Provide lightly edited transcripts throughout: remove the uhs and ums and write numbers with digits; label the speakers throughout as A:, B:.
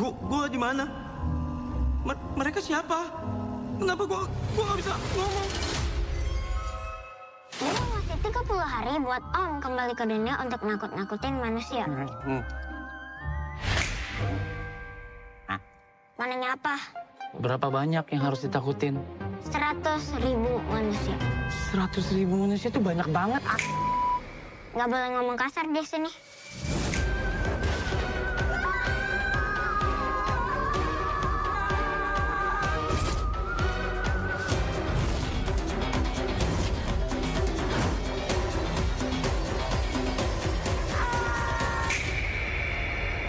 A: Gua di mana? Mereka siapa? Kenapa gua nggak bisa ngomong?
B: Ini masih 30 hari buat Om kembali ke dunia untuk nakut-nakutin manusia. Mananya apa?
C: Berapa banyak yang harus ditakutin?
B: 100.000 manusia.
C: 100.000 manusia itu banyak banget.
B: Nggak boleh ngomong kasar di sini.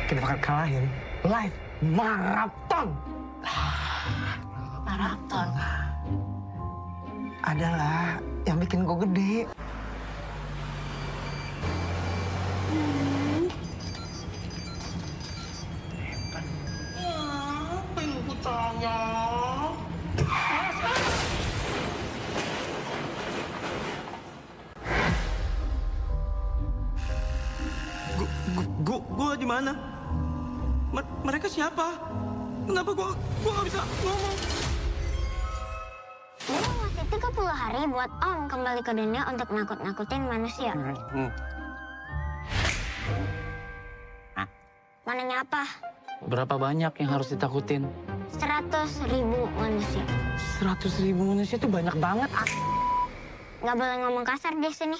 C: Kita bakal kalahin live maraton. Maraton adalah yang bikin gue gede.
A: Apa yang ku tanya? Gua di mana? Mereka siapa? Kenapa gua nggak bisa ngomong?
B: Ini masih 30 hari buat Om kembali ke dunia untuk nakut-nakutin manusia. Mananya apa?
C: Berapa banyak yang harus ditakutin?
B: 100.000 manusia.
C: 100.000 manusia itu banyak banget.
B: Nggak boleh ngomong kasar di sini.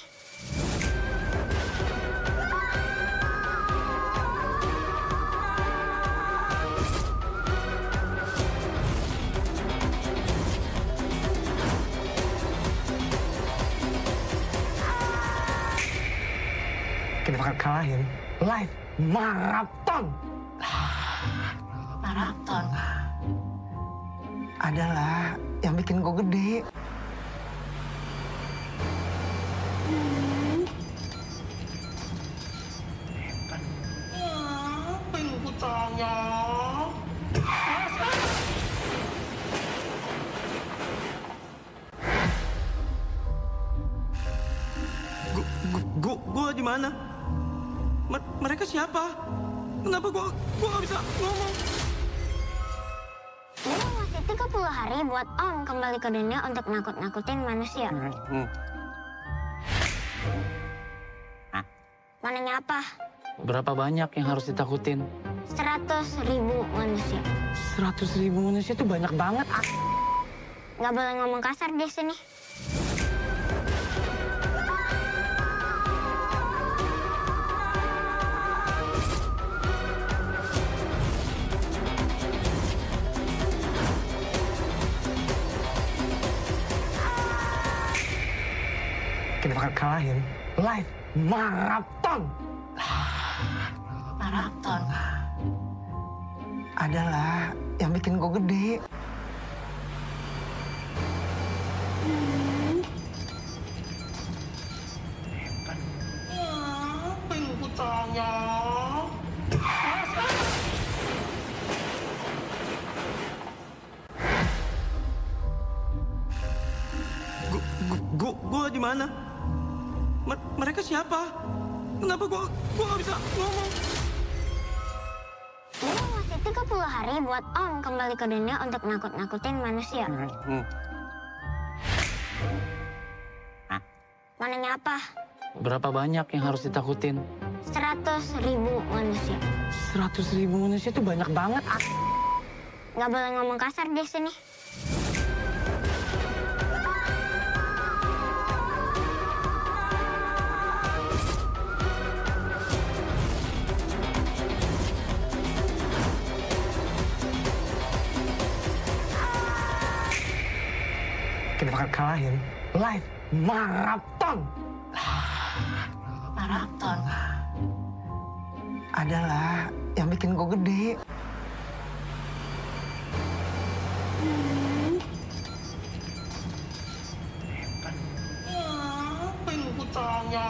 C: Kita bakal kalahin live maraton. Maraton adalah yang bikin gue gede.
A: Apa yang ku tanya? Gua di mana? Mereka siapa? Kenapa gua nggak bisa ngomong?
B: Ini masih 30 hari buat Om kembali ke dunia untuk nakut-nakutin manusia. Mananya apa?
C: Berapa banyak yang harus ditakutin?
B: 100.000 manusia.
C: 100.000 manusia itu banyak banget.
B: Nggak boleh ngomong kasar di sini.
C: Kita bakal kalahin live maraton. Maraton adalah yang bikin gue gede.
A: Apa yang ku tanya? Gua di mana? Mereka siapa? Kenapa gua nggak bisa ngomong?
B: Ini masih 30 hari buat Om kembali ke dunia untuk nakut-nakutin manusia. Mananya apa?
C: Berapa banyak yang harus ditakutin?
B: 100.000 manusia.
C: 100.000 manusia itu banyak banget.
B: Nggak boleh ngomong kasar di sini.
C: Kita bakal kalahin live maraton. Maraton adalah yang bikin gue gede.
A: Apa yang ku tanya?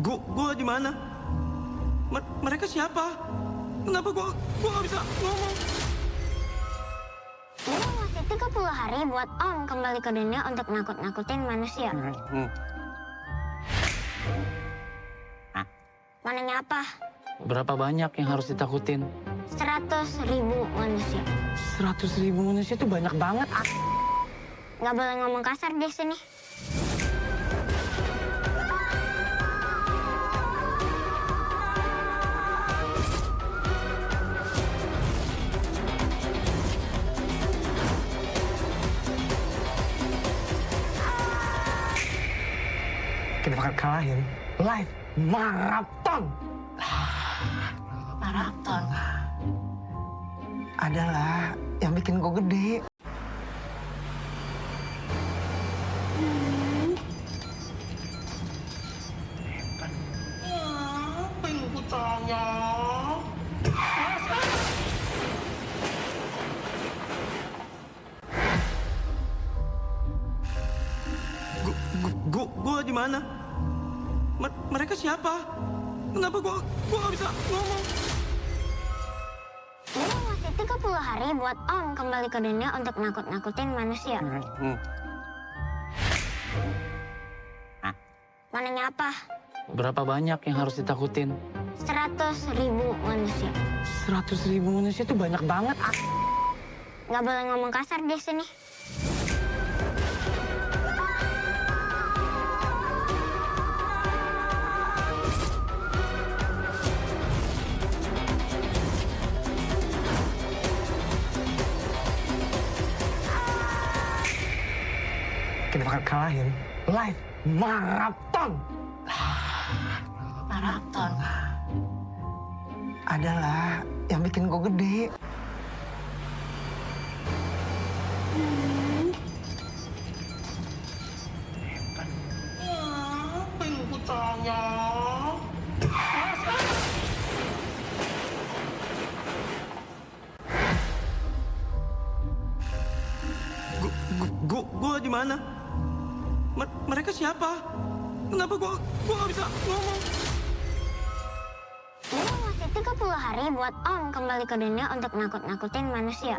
A: Gua di mana? Mereka siapa? Kenapa gua nggak bisa ngomong?
B: Ini masih 30 hari buat Om kembali ke dunia untuk nakut-nakutin manusia. Mananya apa?
C: Berapa banyak yang harus ditakutin?
B: 100.000 manusia.
C: 100.000 manusia itu banyak banget.
B: Nggak boleh ngomong kasar di sini.
C: Kita bakal kalahin live maraton.
B: Maraton.
C: Adalah yang bikin gue gede.
A: Apa yang ku tanya? Gua di mana? Mereka siapa? Kenapa gua nggak bisa ngomong?
B: Ini masih 30 hari buat Om kembali ke dunia untuk nakut-nakutin manusia. Mananya apa?
C: Berapa banyak yang harus ditakutin?
B: 100.000 manusia.
C: 100.000 manusia itu banyak banget.
B: Nggak boleh ngomong kasar di sini.
C: Kita bakal kalahin live maraton.
B: Maraton.
C: Adalah yang bikin gue gede.
A: Apa yang ku tanya? Gua di mana? Mereka siapa? Kenapa gua nggak bisa ngomong?
B: Ini masih 30 hari buat Om kembali ke dunia untuk nakut-nakutin manusia.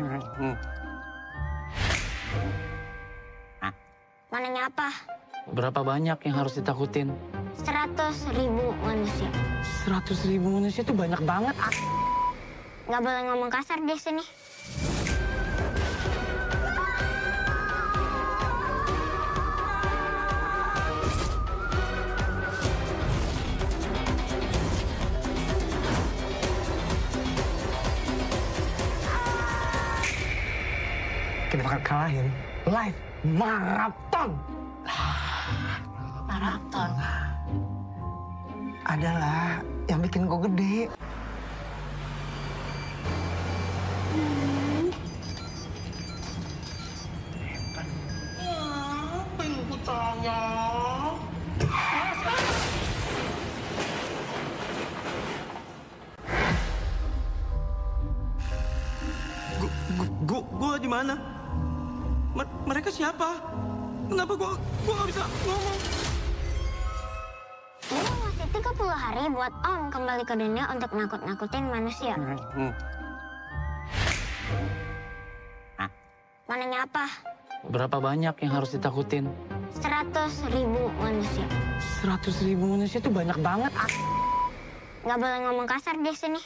B: Mananya apa?
C: Berapa banyak yang harus ditakutin?
B: 100.000 manusia.
C: 100.000 manusia itu banyak banget.
B: Nggak boleh ngomong kasar di sini.
C: Kita bakal kalahin live maraton.
B: Maraton.
C: Adalah yang bikin gue gede.
A: Apa yang ku tanya? Gua di mana? Mereka siapa? Kenapa gua nggak bisa ngomong?
B: Ini masih 30 hari buat Om kembali ke dunia untuk nakut-nakutin manusia. Mananya apa?
C: Berapa banyak yang harus ditakutin?
B: 100.000 manusia.
C: 100.000 manusia itu banyak banget.
B: Nggak boleh ngomong kasar di sini.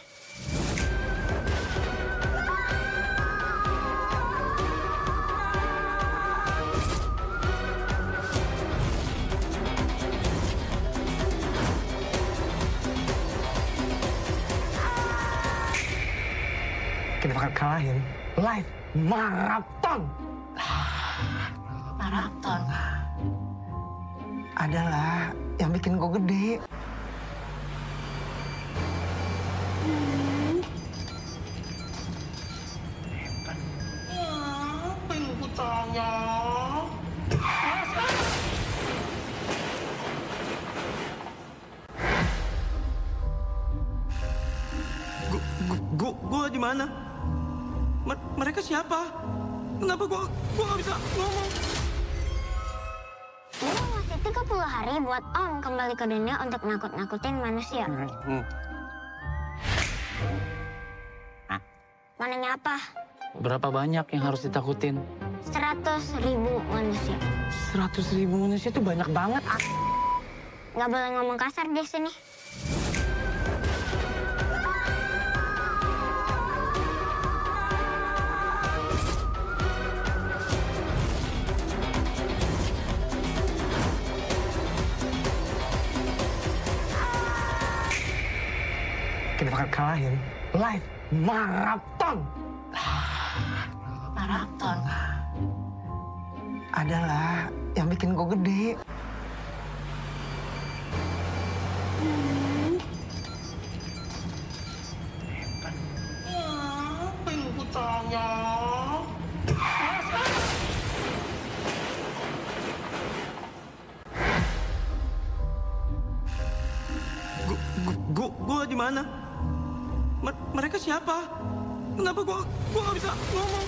C: Kita bakal kalahin live maraton.
B: Maraton.
C: Adalah yang bikin gue gede.
A: Apa yang ku tanya? Gua di mana? Mereka siapa? Kenapa gua nggak bisa ngomong?
B: Ini masih 30 hari buat Om kembali ke dunia untuk nakut-nakutin manusia.
C: Hmm.
B: Mananya apa?
C: Berapa banyak yang harus ditakutin?
B: 100.000 manusia.
C: 100.000 manusia itu banyak banget.
B: Nggak boleh ngomong kasar di sini.
C: Kita bakal kalahin live maraton.
B: Maraton.
C: Adalah yang bikin gue gede.
A: Apa yang ku tanya? Gua di mana? Mereka siapa? Kenapa gua nggak bisa ngomong?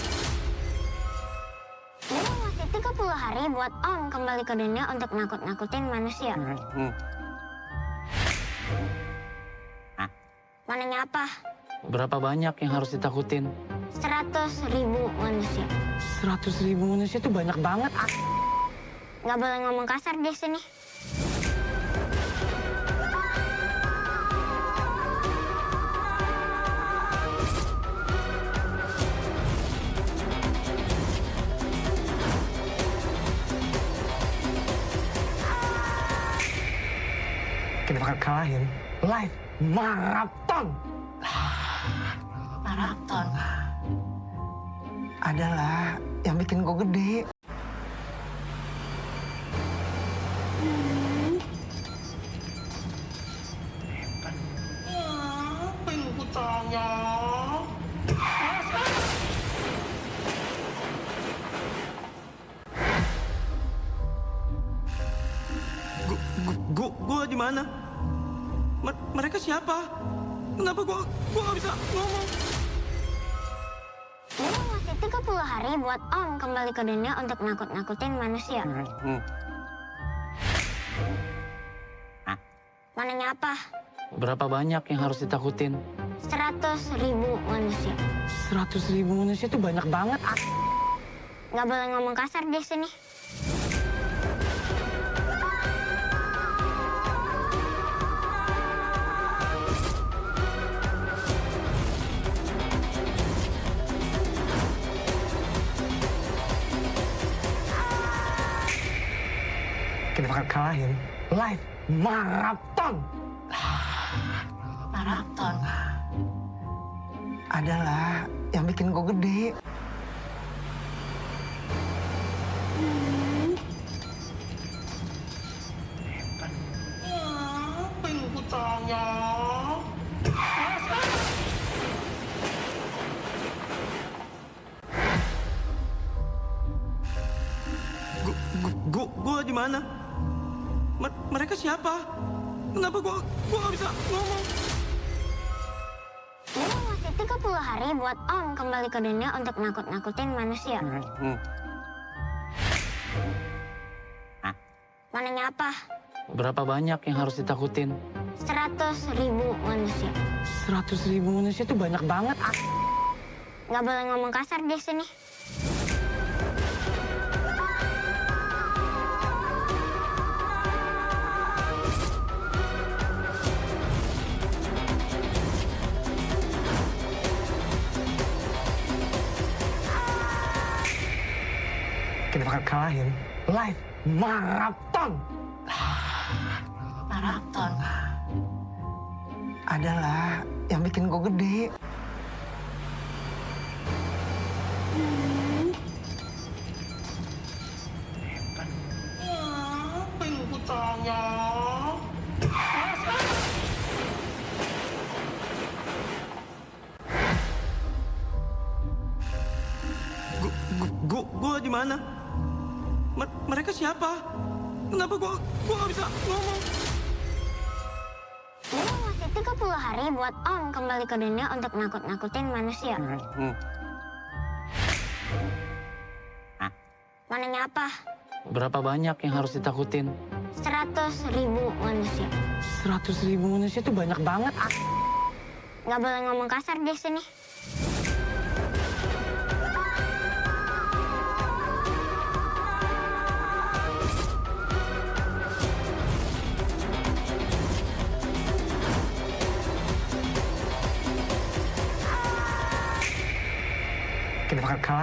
B: Ini masih 30 hari buat Om kembali ke dunia untuk nakut-nakutin manusia. Mananya apa?
C: Berapa banyak yang harus ditakutin?
B: 100.000 manusia.
C: 100.000 manusia itu banyak banget.
B: Nggak boleh ngomong kasar di sini.
C: Kita bakal kalahin live maraton.
B: Maraton.
C: Adalah yang bikin gue gede.
A: Apa yang ku tanya? Gua di mana? Mereka siapa? Kenapa gua nggak bisa ngomong?
B: Ini masih 30 hari buat Om kembali ke dunia untuk nakut-nakutin manusia. Mananya apa?
C: Berapa banyak yang harus ditakutin?
B: 100.000 manusia.
C: 100.000 manusia itu banyak banget.
B: Nggak boleh ngomong kasar di sini.
C: Kita bakal kalahin live maraton.
B: Maraton.
C: Adalah yang bikin gue gede.
A: Apa yang ku tanya? Gua di mana? Mereka siapa? Kenapa gua nggak bisa ngomong?
B: Ini masih 30 hari buat Om kembali ke dunia untuk nakut-nakutin manusia. Mananya apa?
C: Berapa banyak yang harus ditakutin?
B: 100.000 manusia.
C: 100.000 manusia itu banyak banget.
B: 'Nggak boleh ngomong kasar di sini.
C: Kita bakal kalahin live maraton. Adalah yang bikin gue gede.
B: Ini masih 30 hari buat Om kembali ke dunia untuk nakut-nakutin manusia. Mananya apa? Berapa banyak yang harus ditakutin? 100.000 manusia. 100.000 manusia itu banyak banget. Nggak boleh ngomong kasar di sini.
C: Kita bakal kalahin live maraton.
B: Maraton.
C: Adalah yang bikin gue gede.
A: Apa yang ku tanya? Gua di mana? Mereka siapa? Kenapa gua nggak bisa ngomong?
B: Ini masih 30 hari buat Om kembali ke dunia untuk nakut-nakutin manusia. Mananya apa?
C: Berapa banyak yang harus ditakutin?
B: 100.000 manusia.
C: 100.000 manusia itu banyak banget.
B: Nggak boleh ngomong kasar di sini.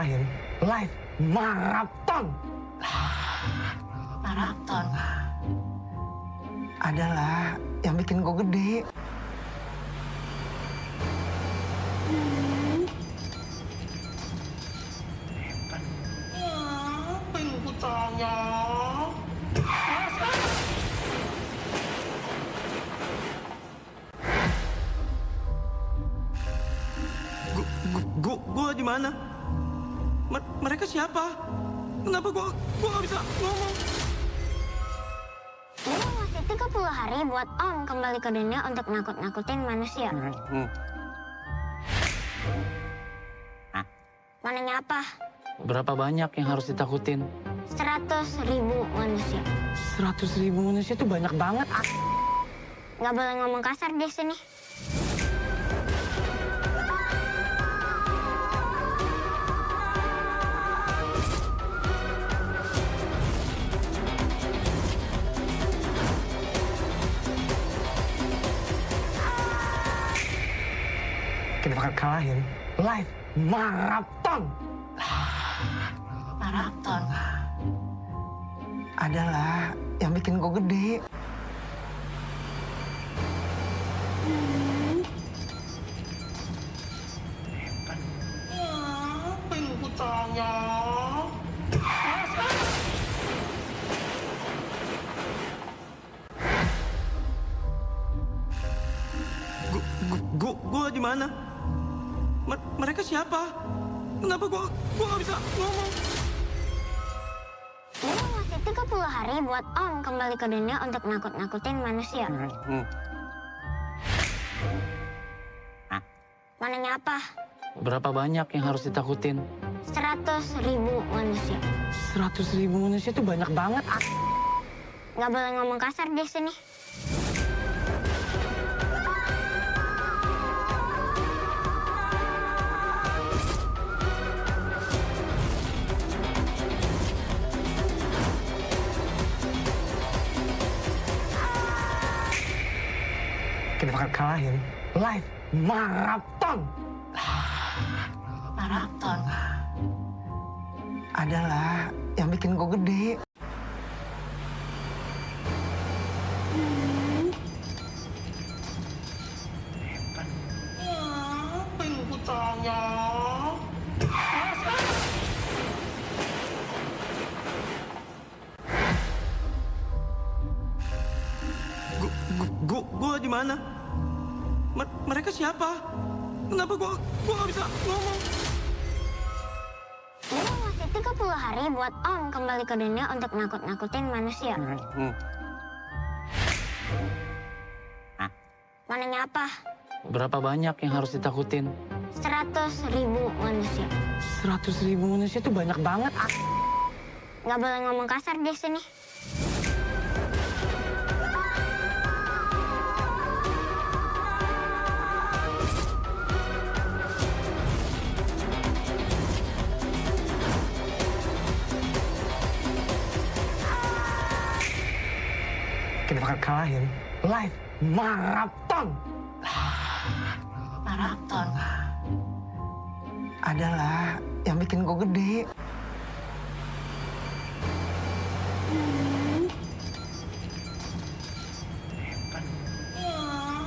C: kalahin. Live maraton.
B: Maraton.
C: Adalah yang bikin gue gede.
A: Apa yang ku tanya? Gua di mana? Mereka siapa? Kenapa gua nggak bisa ngomong?
B: Ini masih 30 hari buat Om kembali ke dunia untuk nakut-nakutin manusia. Mananya apa?
C: Berapa banyak yang harus ditakutin?
B: 100.000 manusia.
C: 100.000 manusia itu banyak banget.
B: Nggak boleh ngomong kasar di sini.
C: Kita bakal kalahin. Live maraton.
B: Maraton.
C: Adalah yang bikin gue gede.
A: Apa yang ku tanya? Gua di mana? Mereka siapa? Kenapa gua nggak bisa ngomong?
B: Ini masih 30 hari buat Om kembali ke dunia untuk nakut-nakutin manusia. Mananya apa?
C: Berapa banyak yang harus ditakutin?
B: 100.000 manusia.
C: 100.000 manusia itu banyak banget.
B: Nggak boleh ngomong kasar di sini.
C: Kita bakal kalahin. Live maraton.
B: Maraton.
C: Adalah yang bikin gue gede.
A: Apa yang ku tanya? Gua di mana? Mereka siapa? Kenapa gua nggak bisa ngomong?
B: Ini masih 30 hari buat Om kembali ke dunia untuk nakut-nakutin manusia. Mananya apa?
C: Berapa banyak yang harus ditakutin?
B: 100.000 manusia.
C: 100.000 manusia itu banyak banget.
B: Nggak boleh ngomong kasar di sini.
C: Kita bakal kalahin. Live maraton.
B: Maraton.
C: Adalah yang bikin gue gede.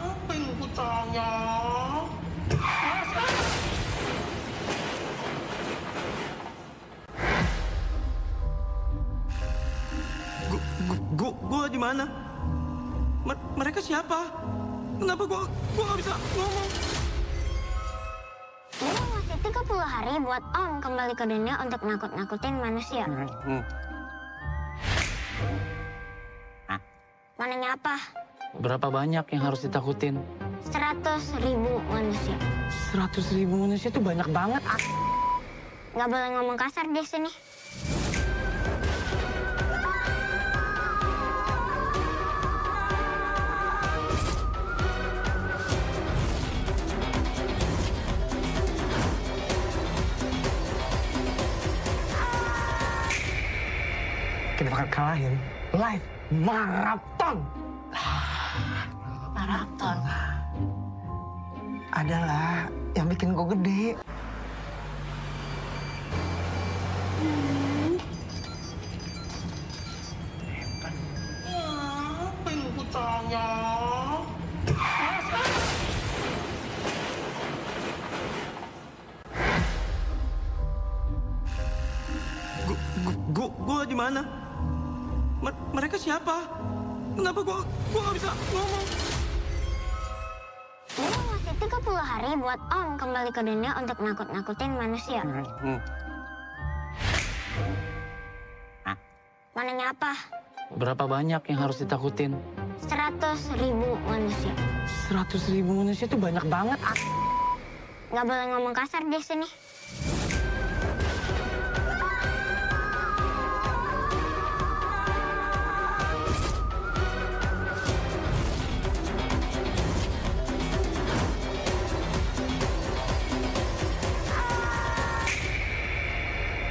A: Apa yang ku tanya? Gua di mana? Mereka siapa? Kenapa gua nggak bisa ngomong?
B: Ini masih 30 hari buat Om kembali ke dunia untuk nakut-nakutin manusia. Mananya apa?
C: Berapa banyak yang harus ditakutin?
B: 100.000 manusia.
C: 100.000 manusia itu banyak banget.
B: Nggak boleh ngomong kasar di sini.
C: Kita bakal kalahin. Live maraton.
B: Maraton.
C: Adalah yang bikin gue gede.
A: Gua di mana? Mereka siapa? Kenapa gua nggak bisa ngomong?
B: Ini masih 30 hari buat Om kembali ke dunia untuk nakut-nakutin manusia. Mananya apa?
C: Berapa banyak yang harus ditakutin?
B: 100.000 manusia.
C: 100.000 manusia itu banyak banget.
B: Nggak boleh ngomong kasar di sini.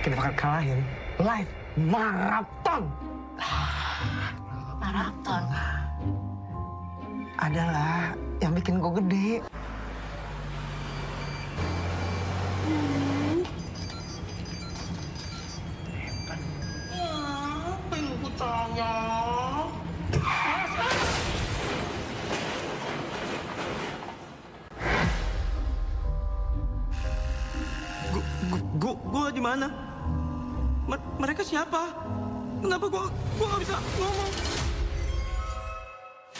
C: Kita bakal kalahin live maraton. Maraton adalah yang bikin gue gede.
A: Apa yang ku tanya? Gua di mana? Mereka siapa? Kenapa gua nggak bisa ngomong?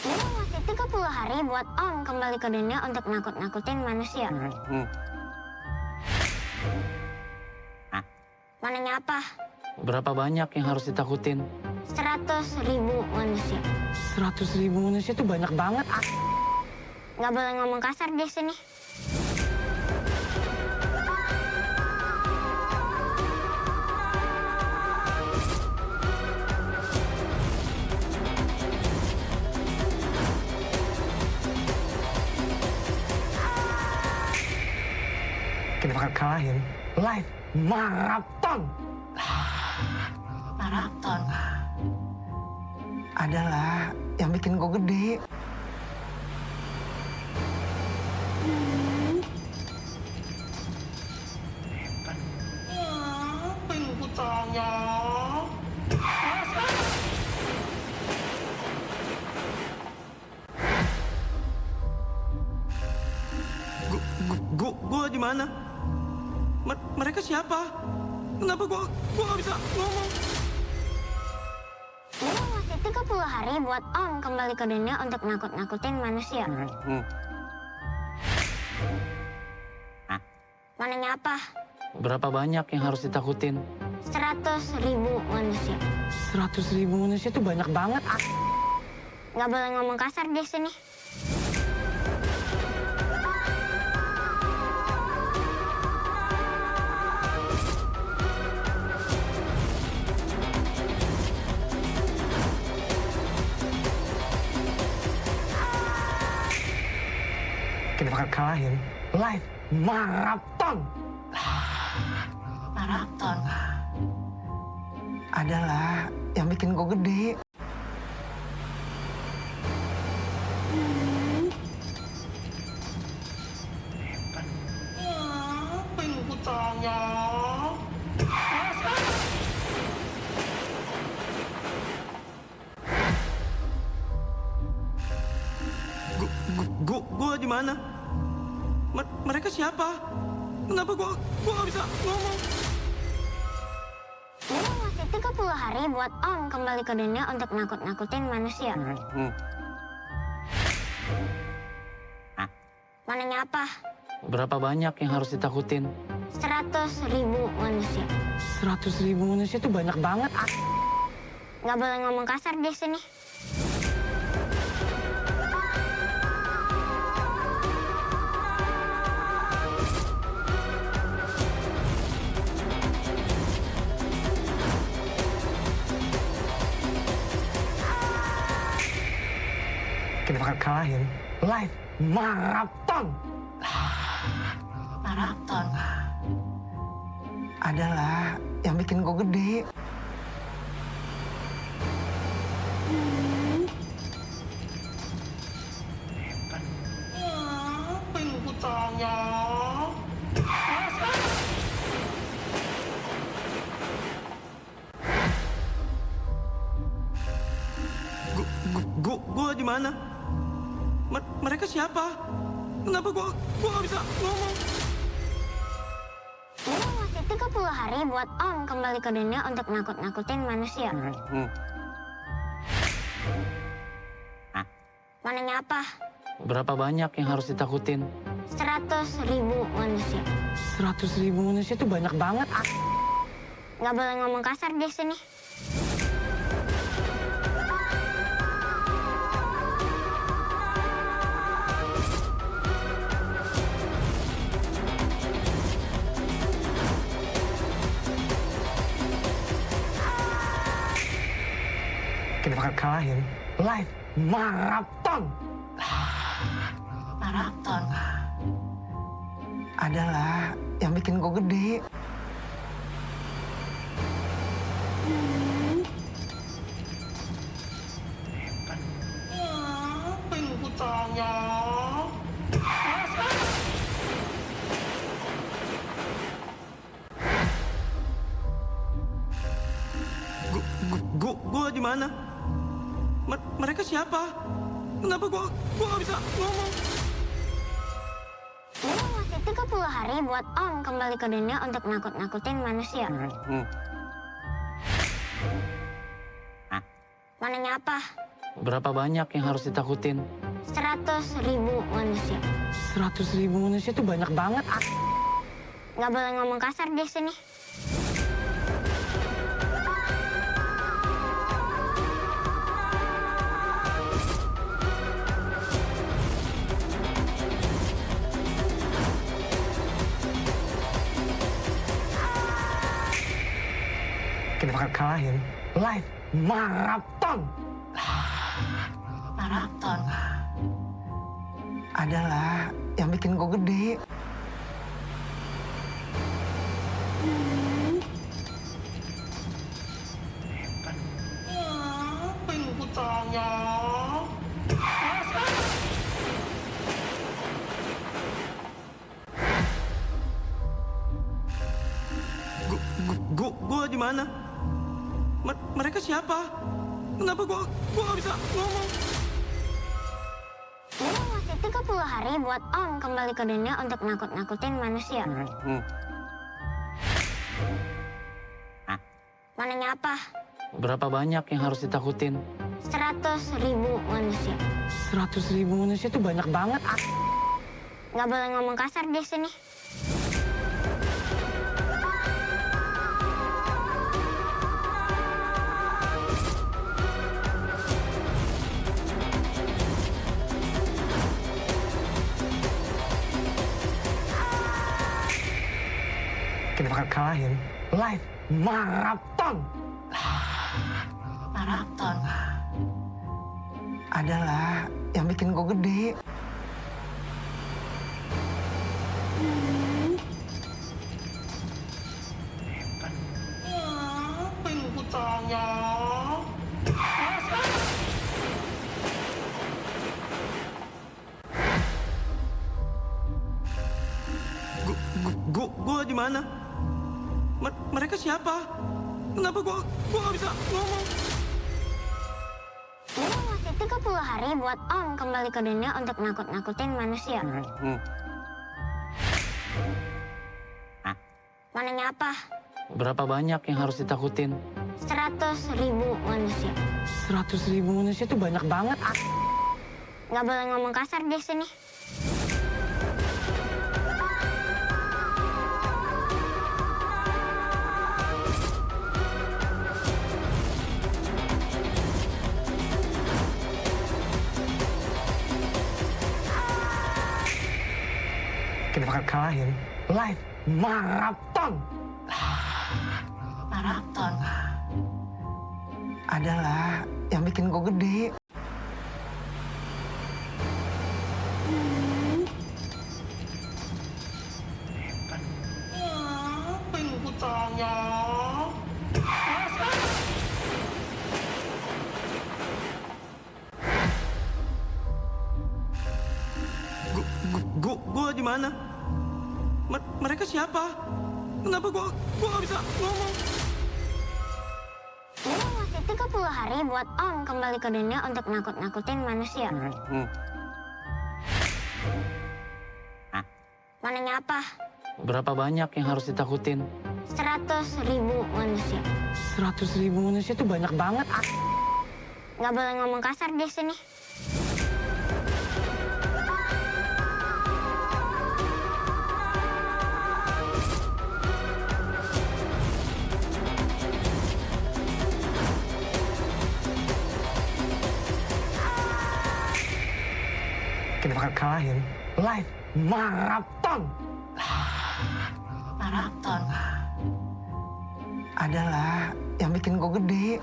B: Ini masih 30 hari buat Om kembali ke dunia untuk nakut-nakutin manusia. Mananya apa?
C: Berapa banyak yang harus ditakutin?
B: 100.000 manusia.
C: 100.000 manusia itu banyak banget.
B: Nggak boleh ngomong kasar di sini.
C: Kita bakal kalahin live maraton. Maraton adalah yang bikin gue gede.
A: Apa yang ku tanya? Gua di mana? Mereka siapa? Kenapa gua nggak bisa ngomong?
B: Ini masih 30 hari buat Om kembali ke dunia untuk nakut-nakutin manusia. Mananya apa?
C: Berapa banyak yang harus ditakutin?
B: 100.000 manusia.
C: 100.000 manusia itu banyak banget.
B: Nggak boleh ngomong kasar di sini.
C: Kita bakal kalahin live maraton. Maraton adalah yang bikin gue gede.
A: Apa yang ku tanya? Gua di mana? Mereka siapa? Kenapa gua nggak bisa ngomong?
B: Ini masih 30 hari buat Om kembali ke dunia untuk nakut-nakutin manusia. Mananya apa?
C: Berapa banyak yang harus ditakutin?
B: 100.000 manusia.
C: 100.000 manusia itu banyak banget.
B: Nggak boleh ngomong kasar di sini.
C: Kita bakal kalahin live maraton. Maraton adalah yang bikin gue gede.
A: Apa yang ku tanya? Gua di mana? Mereka siapa? Kenapa gua nggak bisa ngomong?
B: Ini masih 30 hari buat Om kembali ke dunia untuk nakut-nakutin manusia. Mananya apa?
C: Berapa banyak yang harus ditakutin?
B: 100.000 manusia.
C: 100.000 manusia itu banyak banget.
B: Nggak boleh ngomong kasar di sini.
C: Kita bakal kalahin live maraton.
B: Maraton.
C: Adalah yang bikin gue gede.
A: Apa yang ku tanya? Gua di mana? Mereka siapa? Kenapa gua nggak bisa ngomong?
B: Ini masih 30 hari buat Om kembali ke dunia untuk nakut-nakutin manusia. Mananya apa?
C: Berapa banyak yang harus ditakutin?
B: 100.000 manusia.
C: 100.000 manusia itu banyak banget.
B: Nggak boleh ngomong kasar di sini.
C: Kita bakal kalahin live maraton.
B: Maraton.
C: Adalah yang bikin gue gede.
A: Apa yang ku tanya? Gua di mana? Mereka siapa? Kenapa gua nggak bisa ngomong?
B: Ini masih 30 hari buat Om kembali ke dunia untuk nakut-nakutin manusia. Mananya apa?
C: Berapa banyak yang harus ditakutin?
B: 100.000 manusia.
C: 100.000 manusia itu banyak banget.
B: Nggak boleh ngomong kasar di sini.
C: Kita bakal kalahin live maraton.
B: Maraton.
C: Adalah yang bikin gue gede.
A: Apa yang ku tanya? Gua di mana? Mereka siapa? Kenapa gua nggak bisa ngomong?
B: Ini masih 30 hari buat Om kembali ke dunia untuk nakut-nakutin manusia. Mananya apa?
C: Berapa banyak yang harus ditakutin?
B: 100.000 manusia.
C: 100.000 manusia itu banyak banget.
B: Nggak boleh ngomong kasar di sini.
C: Kita bakal kalahin live maraton.
B: Maraton.
C: Adalah yang bikin gue gede.
A: Apa yang ku tanya? Gua di mana? Mereka siapa? Kenapa gua nggak bisa ngomong?
B: Ini masih 30 hari buat Om kembali ke dunia untuk nakut-nakutin manusia. Mananya apa?
C: Berapa banyak yang harus ditakutin?
B: 100.000 manusia.
C: 100.000 manusia itu banyak banget.
B: Nggak boleh ngomong kasar di sini.
C: Kita bakal kalahin live maraton. Maraton adalah yang bikin gue gede.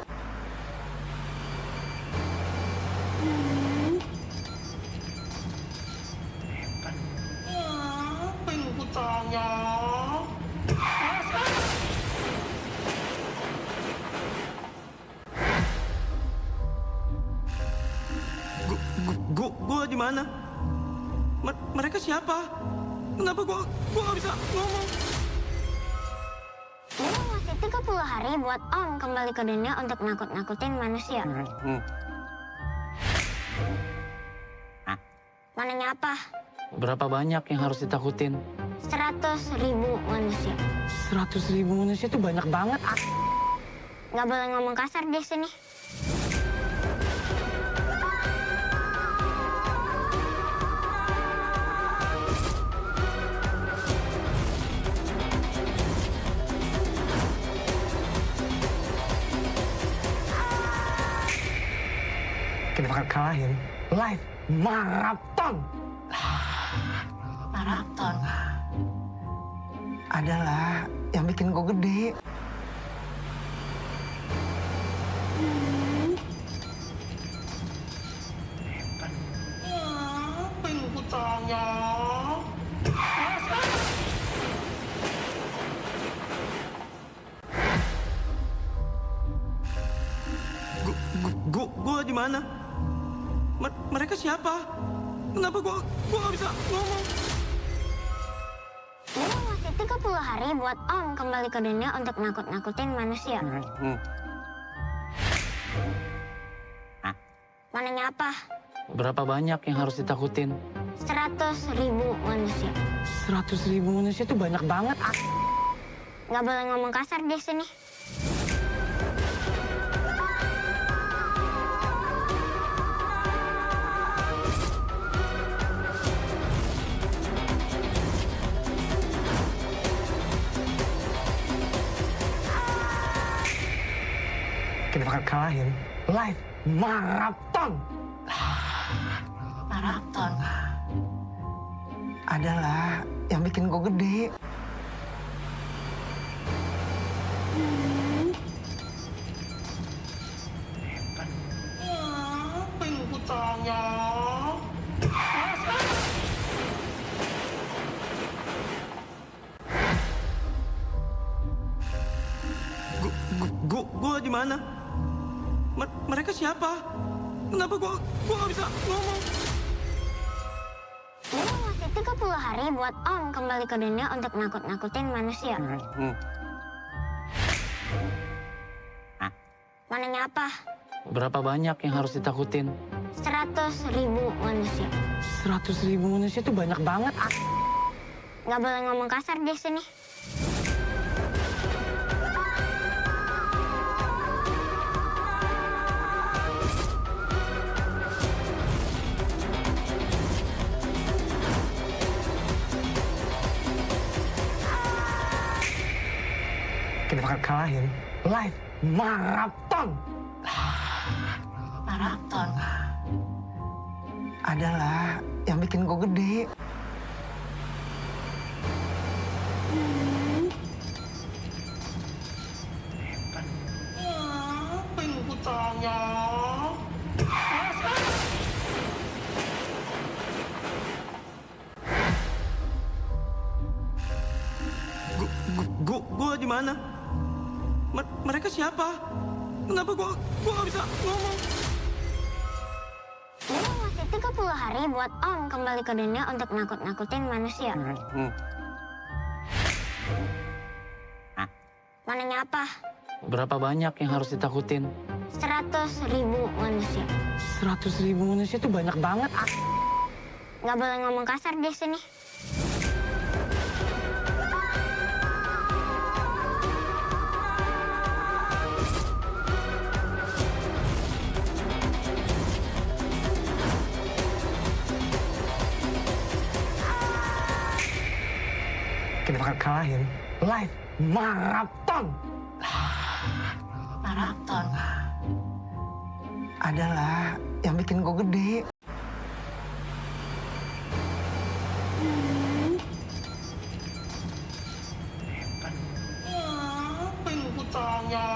A: Apa yang ku tanya? Gua di mana? Mereka siapa? Kenapa gua nggak bisa ngomong?
B: Ini masih 30 hari buat Om kembali ke dunia untuk nakut-nakutin manusia. Mananya apa?
C: Berapa banyak yang harus ditakutin?
B: 100.000 manusia.
C: 100.000 manusia itu banyak banget.
B: Nggak boleh ngomong kasar di sini.
C: Kita bakal kalahin live maraton. Maraton adalah yang bikin gue gede.
A: Apa yang ku tanya? Gua di mana? Mereka siapa? Kenapa gua nggak bisa ngomong?
B: Ini masih 30 hari buat Om kembali ke dunia untuk nakut-nakutin manusia. Mananya apa?
C: Berapa banyak yang harus ditakutin?
B: 100.000 manusia.
C: 100.000 manusia itu banyak banget.
B: Nggak boleh ngomong kasar di sini.
C: Kita bakal kalahin live maraton. Maraton adalah yang bikin gue gede.
A: Apa yang ku tanya? Gua di mana? Mereka siapa? Kenapa gua nggak bisa ngomong?
B: Ini masih 30 hari buat Om kembali ke dunia untuk nakut-nakutin manusia. Mananya apa?
C: Berapa banyak yang harus ditakutin?
B: 100.000 manusia.
C: 100.000 manusia itu banyak banget.
B: Nggak boleh ngomong kasar di sini.
C: Kita bakal kalahin live maraton. Maraton adalah yang bikin gue gede.
A: Apa yang ku tanya? Gua di mana? Mereka siapa? Kenapa gua nggak bisa ngomong?
B: Ini masih 30 hari buat Om kembali ke dunia untuk nakut-nakutin manusia. Mananya apa?
C: Berapa banyak yang harus ditakutin?
B: 100.000 manusia.
C: 100.000 manusia itu banyak banget.
B: Nggak boleh ngomong kasar di sini.
C: kalahin. Live maraton.
B: Maraton.
C: Adalah yang bikin gue gede.
A: Apa yang ku tanya?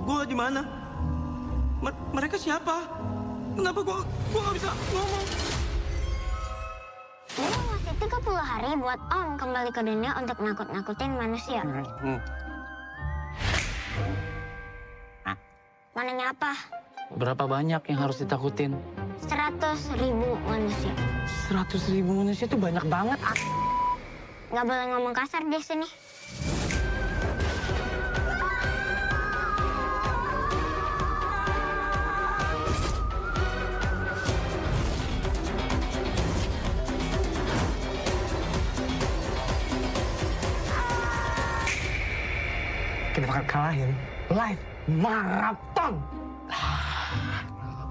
A: Gua di mana? Mereka siapa? Kenapa gua nggak bisa ngomong?
B: Ini masih 30 hari buat Om kembali ke dunia untuk nakut-nakutin manusia. Mananya apa?
C: Berapa banyak yang harus ditakutin?
B: 100.000 manusia.
C: 100.000 manusia itu banyak banget.
B: Gak boleh ngomong kasar di sini.
C: Kita bakal kalahin. Live maraton.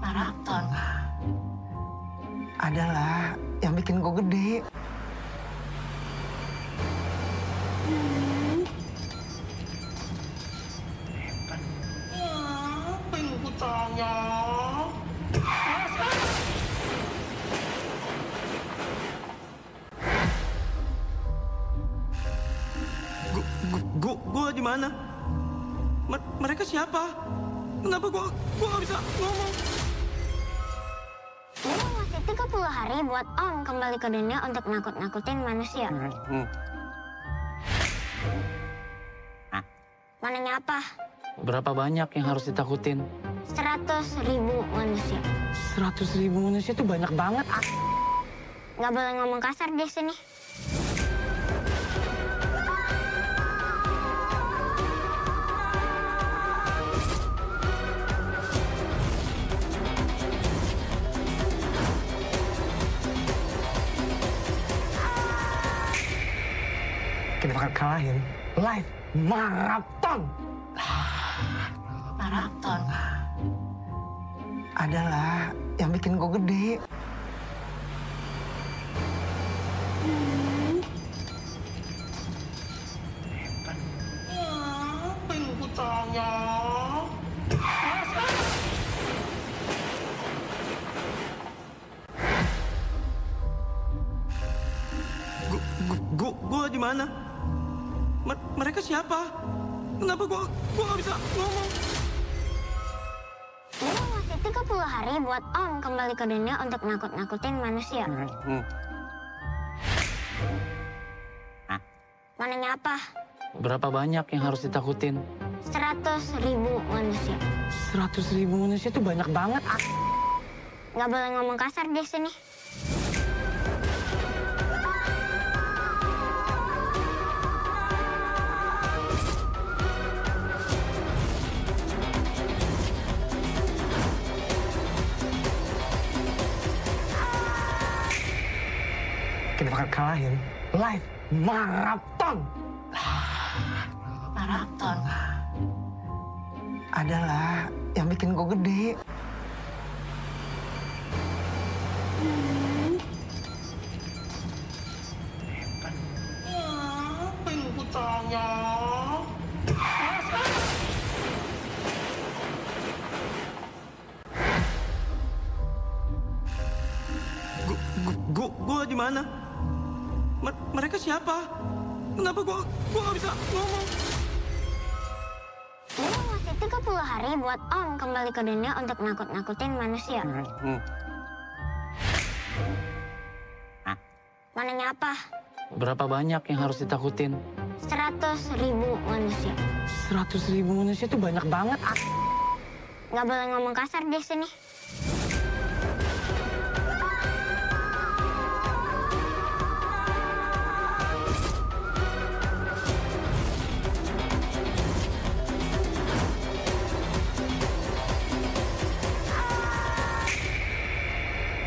B: Maraton.
C: Adalah yang bikin gue gede.
A: Apa yang ku tanya? Gua di mana? Mereka siapa? Kenapa gua nggak bisa ngomong?
B: Ini masih 30 hari buat Om kembali ke dunia untuk nakut-nakutin manusia. Mananya apa?
C: Berapa banyak yang harus ditakutin?
B: 100.000 manusia.
C: 100.000 manusia itu banyak banget.
B: Gak boleh ngomong kasar di sini.
C: Kita bakal kalahin. Live maraton.
B: Maraton.
C: Adalah yang bikin gue gede.
A: Apa yang ku tanya? Gua di mana? Mereka siapa? Kenapa gua nggak bisa ngomong?
B: Ini masih 30 hari buat Om kembali ke dunia untuk nakut-nakutin manusia. Mananya apa?
C: Berapa banyak yang harus ditakutin?
B: 100.000 manusia.
C: 100.000 manusia itu banyak banget.
B: Gak boleh ngomong kasar di sini.
C: Kita bakal kalahin. Live maraton.
B: Maraton.
C: Adalah yang bikin gue gede.
A: Apa yang ku tanya? Gua di mana? Mereka siapa? Kenapa gua nggak bisa ngomong?
B: Ini masih 30 hari buat Om kembali ke dunia untuk nakut-nakutin manusia. Mananya apa?
C: Berapa banyak yang harus ditakutin?
B: 100.000 manusia.
C: 100.000 manusia itu banyak banget.
B: Gak boleh ngomong kasar di sini.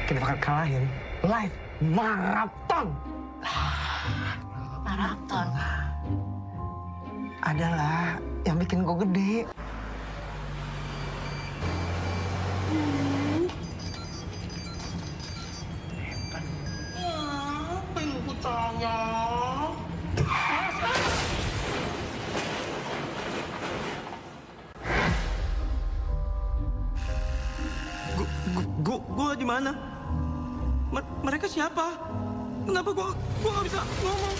C: Kita bakal kalahin. Live maraton.
B: Maraton.
C: Adalah yang bikin gue gede.
A: Apa yang ku tanya? Gua di mana? Mereka siapa? Kenapa gua nggak bisa ngomong?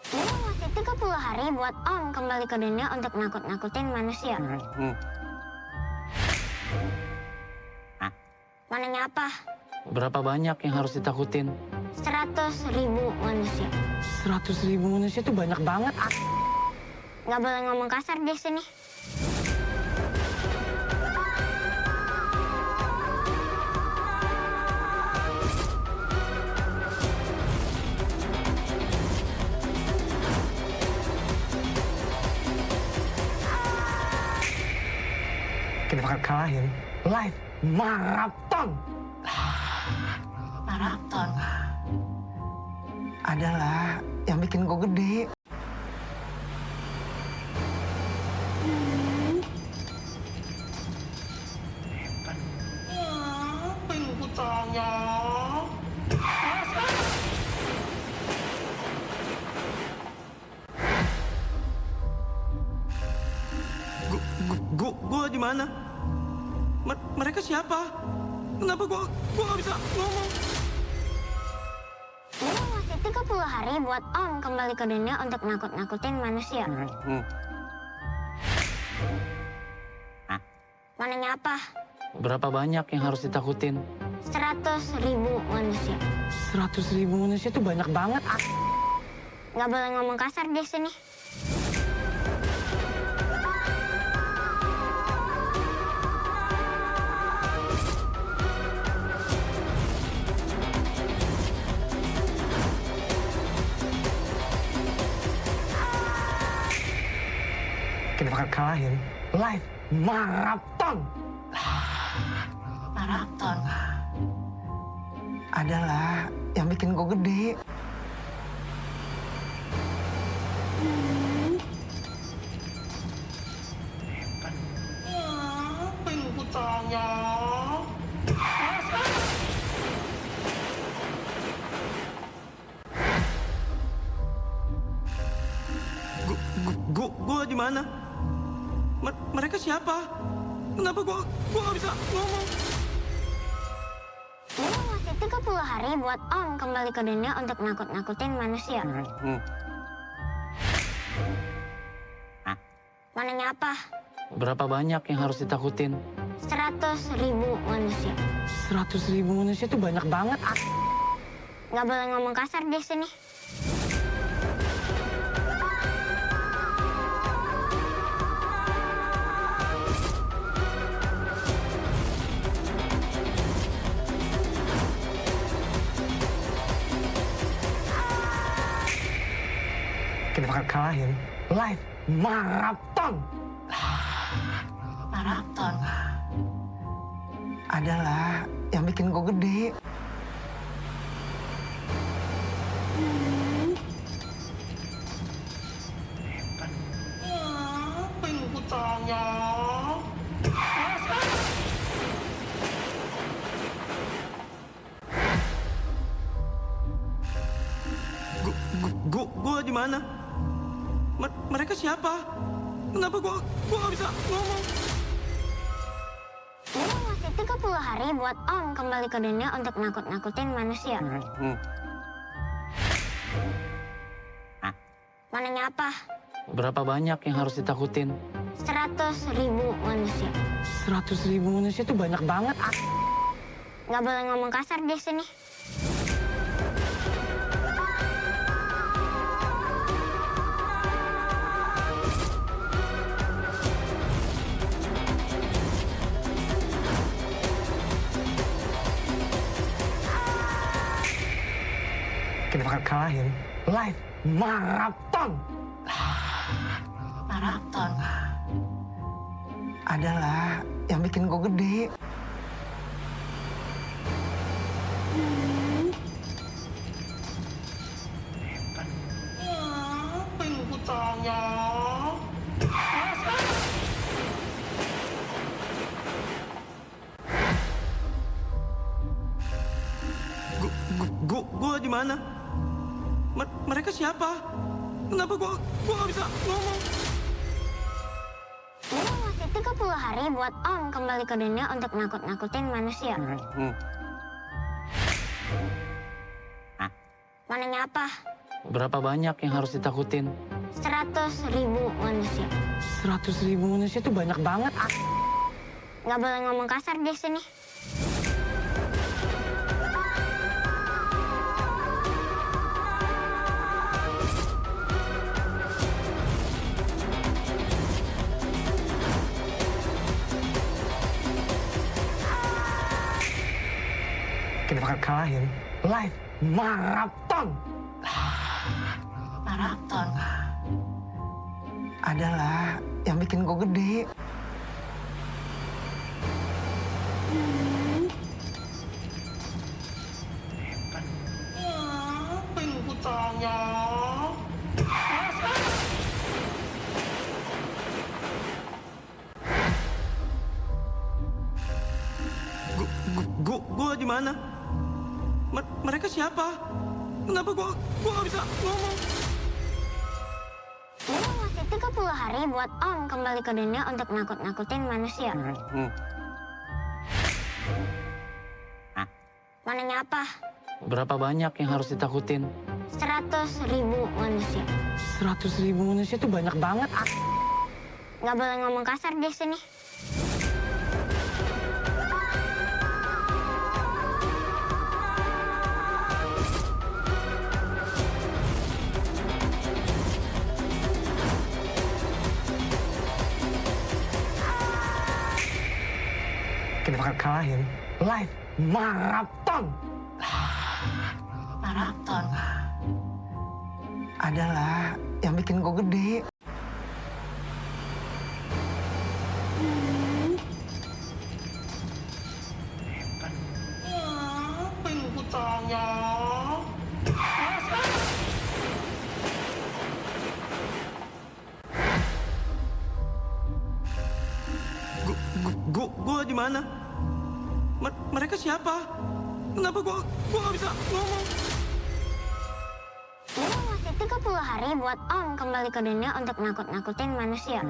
B: Ini masih 30 hari buat Om kembali ke dunia untuk nakut-nakutin manusia. Mananya apa?
C: Berapa banyak yang harus ditakutin?
B: 100.000 manusia.
C: 100.000 manusia itu banyak banget.
B: Nggak boleh ngomong kasar di sini.
C: Kita bakal kalahin live maraton.
B: Maraton.
C: Adalah yang bikin gue gede.
A: Apa yang ku tanya? Gua di mana? Mereka siapa? Kenapa gua nggak bisa ngomong?
B: Ini masih 30 hari buat Om kembali ke dunia untuk nakut-nakutin manusia. Mananya apa?
C: Berapa banyak yang harus ditakutin?
B: 100.000 manusia.
C: 100.000 manusia itu banyak banget.
B: Nggak boleh ngomong kasar di sini.
C: Kita bakal kalahin live maraton.
B: Maraton.
C: Adalah yang bikin gue gede.
A: Apa yang ku tanya? Gua di mana? Mereka siapa? Kenapa gua nggak bisa ngomong?
B: Ini masih 30 hari buat Om kembali ke dunia untuk nakut-nakutin manusia. Mananya apa?
C: Berapa banyak yang harus ditakutin?
B: 100.000 manusia.
C: 100.000 manusia itu banyak banget.
B: Nggak boleh ngomong kasar di sini.
C: Kita bakal kalahin live maraton.
B: Maraton.
C: Adalah yang bikin gue gede.
A: Apa yang ku tanya? Gua di mana? Mereka siapa? Kenapa gua nggak bisa ngomong?
B: Ini masih 30 hari buat Om kembali ke dunia untuk nakut-nakutin manusia. Mananya apa?
C: Berapa banyak yang harus ditakutin?
B: 100.000 manusia.
C: 100.000 manusia itu banyak banget.
B: Nggak boleh ngomong kasar di sini.
C: Kita bakal kalahin live maraton.
B: Maraton.
C: Adalah yang bikin gue gede.
A: Apa yang ku tanya? Gua di mana? Mereka siapa? Kenapa gua nggak bisa ngomong?
B: Ini masih 30 hari buat Om kembali ke dunia untuk nakut-nakutin manusia. Mananya apa?
C: Berapa banyak yang harus ditakutin?
B: 100.000 manusia.
C: 100.000 manusia itu banyak banget.
B: Nggak boleh ngomong kasar di sini.
C: Kita bakal kalahin live maraton.
B: Maraton.
C: Adalah yang bikin gue gede.
A: Apa yang ku tanya? Gua di mana? Mereka siapa? Kenapa gua nggak bisa ngomong?
B: Ini masih 30 hari buat Om kembali ke dunia untuk nakut-nakutin manusia. Mananya apa?
C: Berapa banyak yang harus ditakutin?
B: 100.000 manusia.
C: 100.000 manusia itu banyak banget.
B: Nggak boleh ngomong kasar di sini.
C: Kita bakal kalahin live maraton.
B: Maraton.
C: Adalah yang bikin gue gede.
A: Apa yang ku tanya? Gua di mana? Mereka siapa? Kenapa gua nggak bisa ngomong?
B: Ini masih 30 hari buat Om kembali ke dunia untuk nakut-nakutin manusia.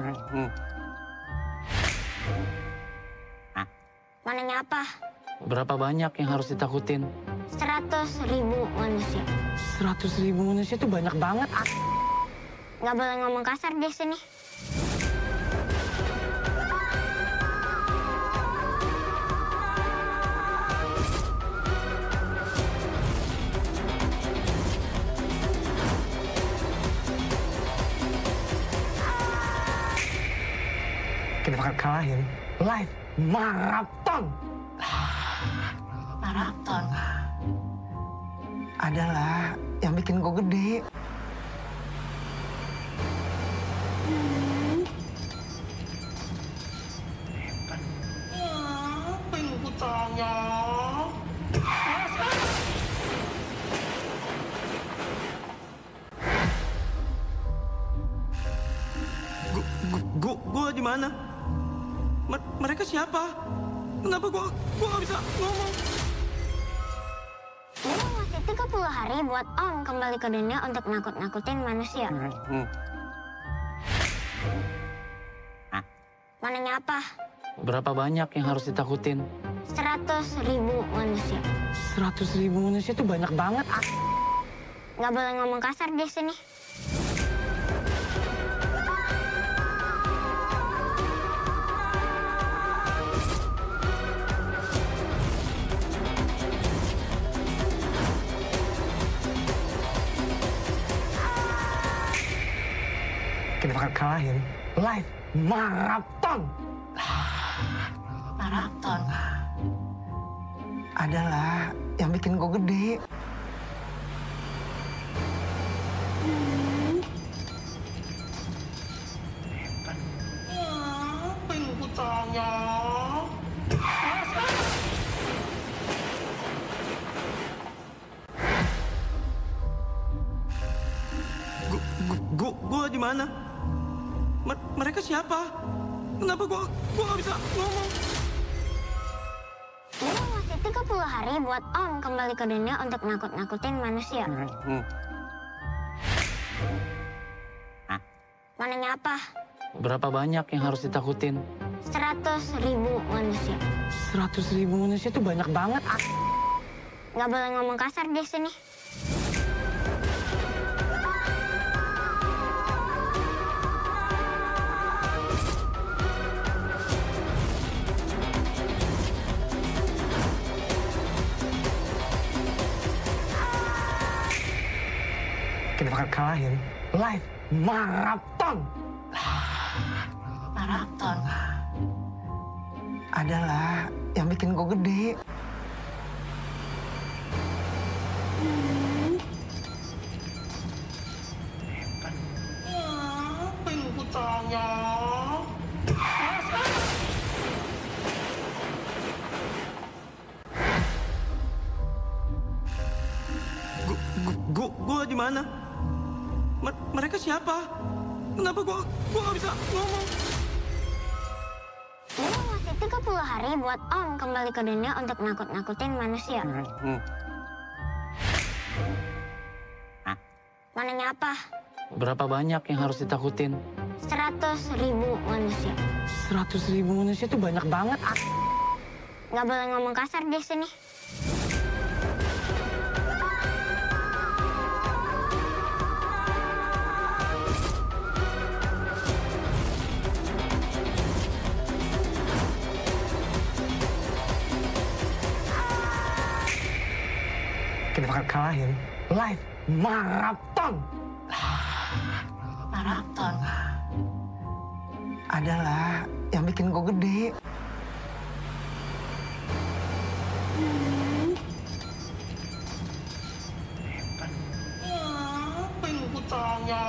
B: Mananya apa?
C: Berapa banyak yang harus ditakutin?
B: 100.000 manusia.
C: 100.000 manusia itu banyak banget.
B: Nggak boleh ngomong kasar di sini.
C: Kita bakal kalahin live maraton.
B: Maraton.
C: Adalah yang bikin gue gede.
A: Apa yang ku tanya? Gua di mana? Mereka siapa? Kenapa gua nggak bisa ngomong?
B: Ini masih 30 hari buat Om kembali ke dunia untuk nakut-nakutin manusia. Mananya apa?
C: Berapa banyak yang harus ditakutin?
B: 100.000 manusia.
C: 100.000 manusia itu banyak banget.
B: Nggak boleh ngomong kasar di sini.
C: Kita bakal kalahin live maraton.
B: Maraton.
C: Adalah yang bikin gue gede.
A: Apa yang ku tanya? Gua di mana? Mereka siapa? Kenapa gua nggak bisa ngomong?
B: Ini masih ngasih 30 hari buat Om kembali ke dunia untuk nakut-nakutin manusia. Mananya apa?
C: Berapa banyak yang harus ditakutin?
B: 100.000 manusia.
C: 100.000 manusia itu banyak banget.
B: Nggak boleh ngomong kasar di sini.
C: Kita bakal kalahin live maraton. Maraton adalah yang bikin gue gede.
A: Apa yang ku tanya? Gua di mana? Mereka siapa? Kenapa gua nggak bisa ngomong?
B: Ini ngasih 30 hari buat Om kembali ke dunia untuk nakut-nakutin manusia. Mananya apa?
C: Berapa banyak yang harus ditakutin?
B: 100.000 manusia.
C: 100.000 manusia itu banyak banget.
B: Nggak boleh ngomong kasar di sini.
C: Kita bakal kalahin live maraton. Maraton adalah yang bikin gue gede.
A: Apa yang ku tanya?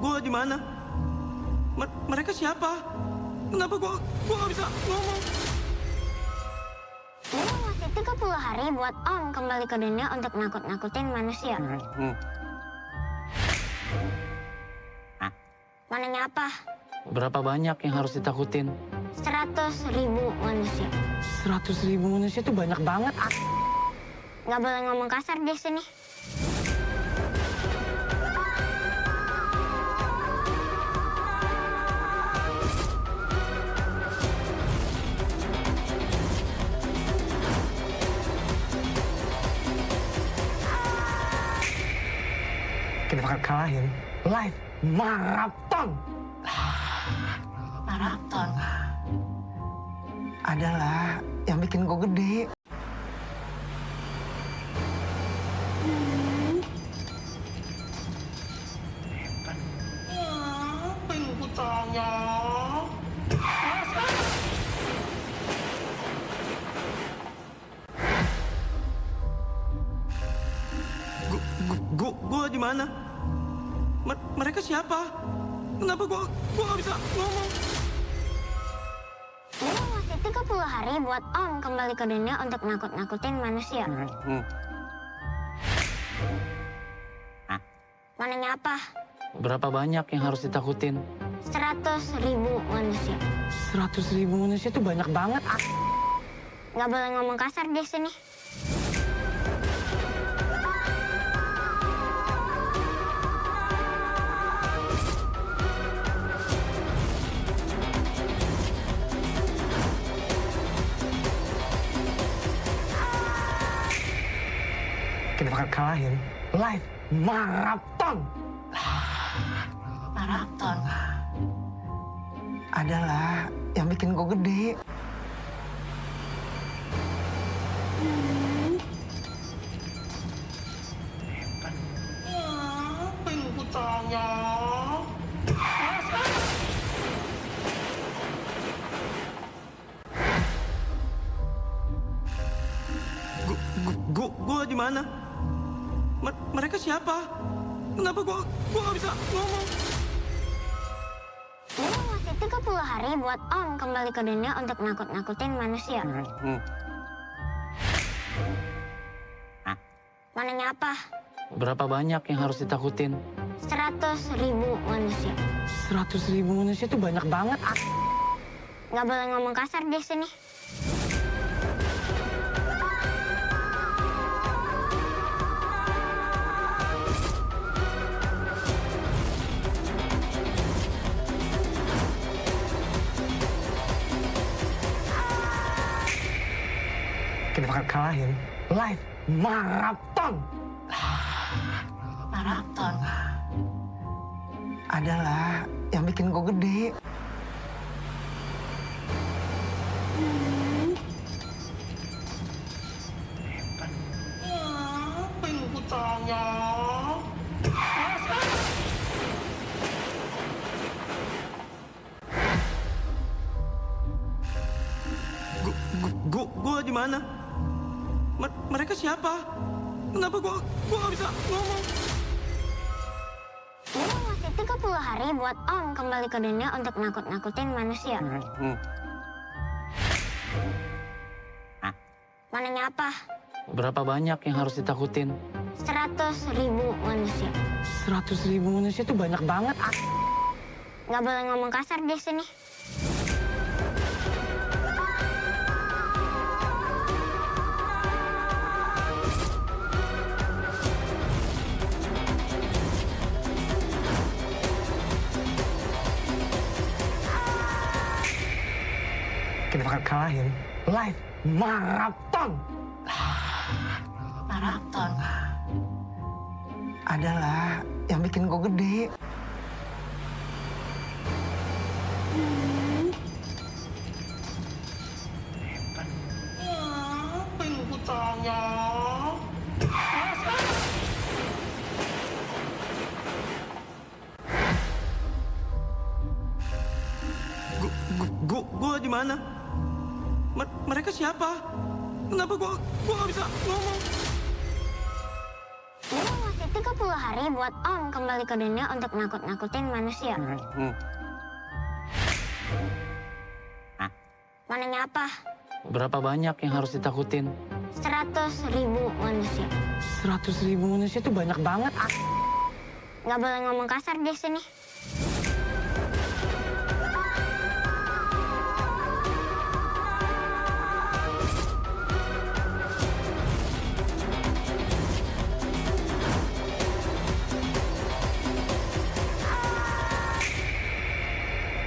A: Gua di mana? Mereka siapa? Kenapa gua nggak bisa ngomong?
B: Ini ngasih 30 hari buat Om kembali ke dunia untuk nakut-nakutin manusia. Mananya apa?
C: Berapa banyak yang harus ditakutin?
B: 100.000 manusia.
C: 100.000 manusia itu banyak banget.
B: Nggak boleh ngomong kasar di sini.
C: Kita bakal kalahin live maraton. Maraton adalah yang bikin gue gede.
A: Apa yang ku tanya? Gua di mana? Mereka siapa? Kenapa gua nggak bisa ngomong?
B: Ini ngasih 30 hari buat Om kembali ke dunia untuk nakut-nakutin manusia. Mananya apa?
C: Berapa banyak yang harus ditakutin?
B: 100.000 manusia.
C: 100.000 manusia itu banyak banget.
B: Nggak boleh ngomong kasar di sini.
C: Kita bakal kalahin live maraton. Maraton adalah yang bikin gue gede.
A: Apa yang ku tanya? Gua di mana? Mereka siapa? Kenapa gua nggak bisa ngomong?
B: Ini ngasih 30 hari buat Om kembali ke dunia untuk nakut-nakutin manusia. Mananya apa?
C: Berapa banyak yang harus ditakutin?
B: 100.000 manusia.
C: 100.000 manusia itu banyak banget.
B: Nggak boleh ngomong kasar di sini.
C: Kita bakal kalahin live maraton. Maraton adalah yang bikin gue gede.
A: Apa yang ku tanya? Gua di mana? Mereka siapa? Kenapa gua nggak bisa ngomong?
B: Ini masih 30 hari buat Om kembali ke dunia untuk nakut-nakutin manusia. Mananya apa?
C: Berapa banyak yang harus ditakutin?
B: 100.000 manusia.
C: 100.000 manusia itu banyak banget.
B: Nggak boleh ngomong kasar di sini.
C: Kita bakal kalahin live maraton. Maraton adalah yang bikin gue gede.
A: Apa yang ku tanya? Gua di mana? Mereka siapa? Kenapa gua nggak bisa ngomong?
B: Ini masih 30 hari buat Om kembali ke dunia untuk nakut-nakutin manusia. Mananya apa?
C: Berapa banyak yang harus ditakutin?
B: 100.000 manusia.
C: 100.000 manusia itu banyak banget.
B: Nggak boleh ngomong kasar di sini.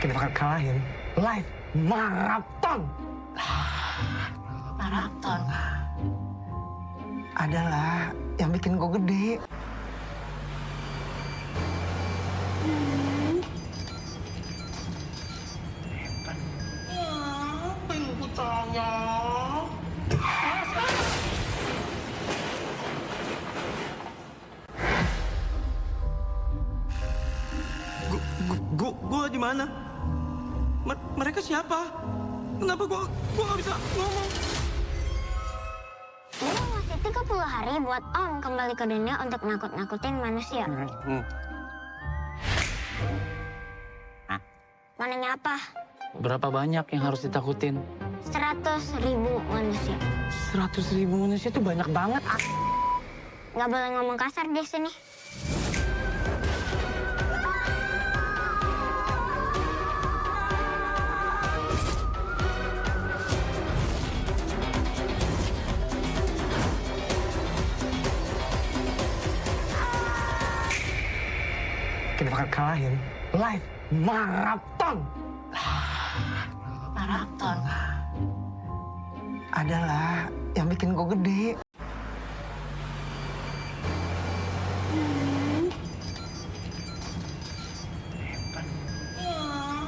C: Kita bakal kalahin live maraton. Maraton adalah yang bikin gue gede.
A: Apa yang ku tanya? Gua di mana? Mereka siapa? Kenapa gua nggak bisa ngomong?
B: Ini masih 30 hari buat Om kembali ke dunia untuk nakut-nakutin manusia. Mananya apa?
C: Berapa banyak yang harus ditakutin?
B: 100.000 manusia.
C: 100.000 manusia itu banyak banget.
B: Nggak boleh ngomong kasar di sini.
C: Kita bakal kalahin live maraton. Maraton adalah yang bikin gue gede.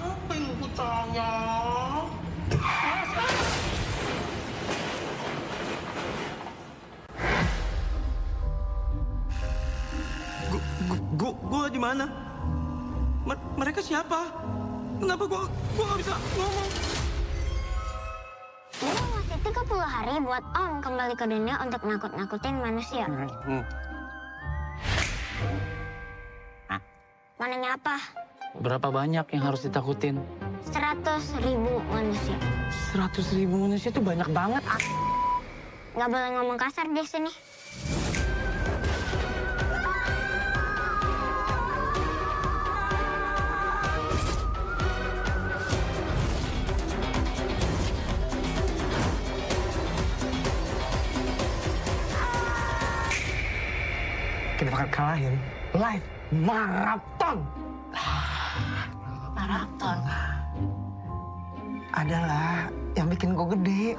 A: Apa yang ku tanya? Gua di mana? Mereka siapa? Kenapa gua nggak bisa ngomong?
B: Ini masih 30 hari buat Om kembali ke dunia untuk nakut-nakutin manusia. Mananya apa?
C: Berapa banyak yang harus ditakutin?
B: 100.000 manusia.
C: 100.000 manusia itu banyak banget.
B: Nggak boleh ngomong kasar di sini.
C: kita bakal kalahin. Live maraton.
B: Maraton.
C: Adalah yang bikin gue gede.